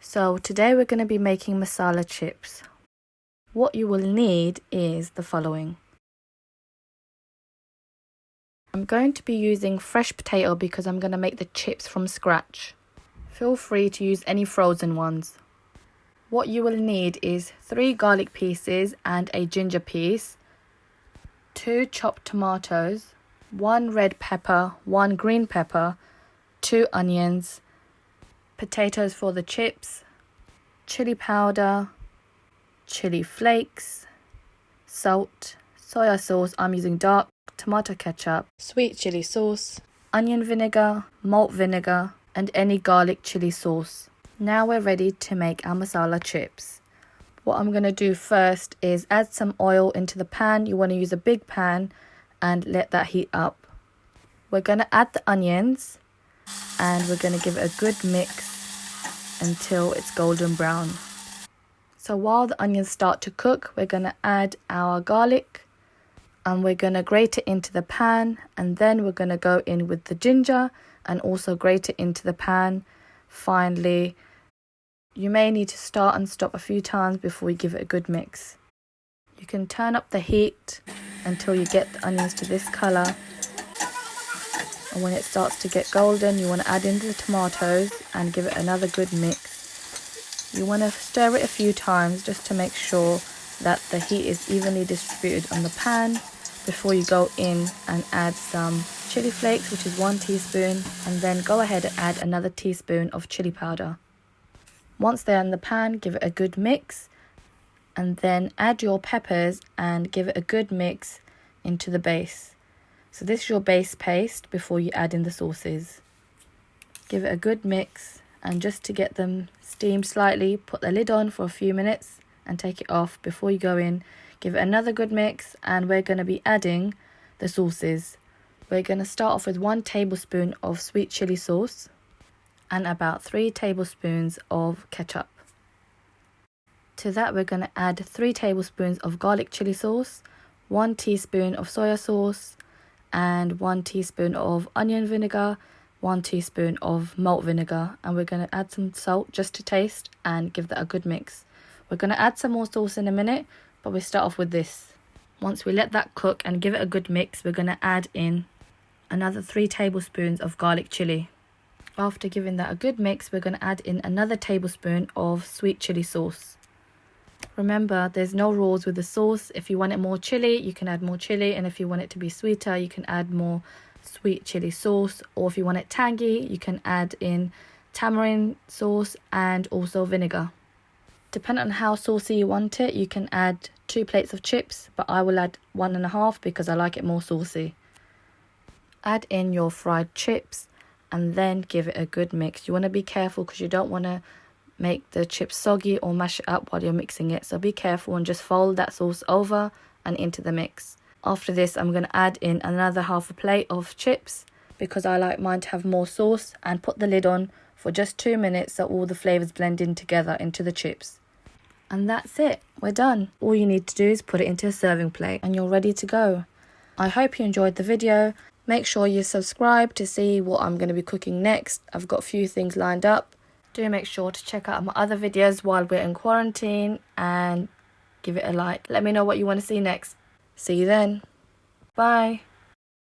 So today we're going to be making masala chips. What you will need is the following. I'm going to be using fresh potato because I'm going to make the chips from scratch. Feel free to use any frozen ones. What you will need is 3 garlic pieces and a ginger piece, 2 chopped tomatoes, 1 red pepper, 1 green pepper, 2 onions, potatoes for the chips, chili powder, chili flakes, salt, soya sauce, I'm using dark tomato ketchup, sweet chili sauce, onion vinegar, malt vinegar, and any garlic chili sauce. Now we're ready to make our masala chips. What I'm going to do first is add some oil into the pan. You want to use a big pan and let that heat up. We're going to add the onions and we're going to give it a good mix until it's golden brown. So while the onions start to cook, we're going to add our garlic and we're going to grate it into the pan, and then we're going to go in with the ginger and also grate it into the pan finely. You may need to start and stop a few times before you give it a good mix. You can turn up the heat until you get the onions to this colour, and when it starts to get golden you want to add in the tomatoes and give it another good mix. You want to stir it a few times just to make sure that the heat is evenly distributed on the pan before you go in and add some chili flakes, which is 1 teaspoon, and then go ahead and add another teaspoon of chili powder. Once they're in the pan, give it a good mix and then add your peppers and give it a good mix into the base. So this is your base paste before you add in the sauces. Give it a good mix, and just to get them steamed slightly, put the lid on for a few minutes and take it off before you go in. Give it another good mix, and we're going to be adding the sauces. We're going to start off with 1 tablespoon of sweet chili sauce and about 3 tablespoons of ketchup. To that we're going to add 3 tablespoons of garlic chili sauce, 1 teaspoon of soya sauce, and 1 teaspoon of onion vinegar, 1 teaspoon of malt vinegar, and we're going to add some salt just to taste and give that a good mix. We're going to add some more sauce in a minute, but we start off with this. Once we let that cook and give it a good mix, we're going to add in another 3 tablespoons of garlic chili. After giving that a good mix, we're going to add in another tablespoon of sweet chili sauce. Remember, there's no rules with the sauce. If you want it more chili, you can add more chili, and if you want it to be sweeter, you can add more sweet chili sauce, or if you want it tangy, you can add in tamarind sauce and also vinegar. Depending on how saucy you want it, you can add 2 plates of chips, but I will add 1.5 because I like it more saucy. Add in your fried chips and then give it a good mix. You want to be careful because you don't want to make the chips soggy or mash it up while you're mixing it. So be careful and just fold that sauce over and into the mix. After this, I'm going to add in another half a plate of chips because I like mine to have more sauce, and put the lid on for just 2 minutes so all the flavours blend in together into the chips. And that's it, we're done. All you need to do is put it into a serving plate and you're ready to go. I hope you enjoyed the video. Make sure you subscribe to see what I'm going to be cooking next. I've got a few things lined up. Do make sure to check out my other videos while we're in quarantine and give it a like. Let me know what you want to see next. See you then. Bye.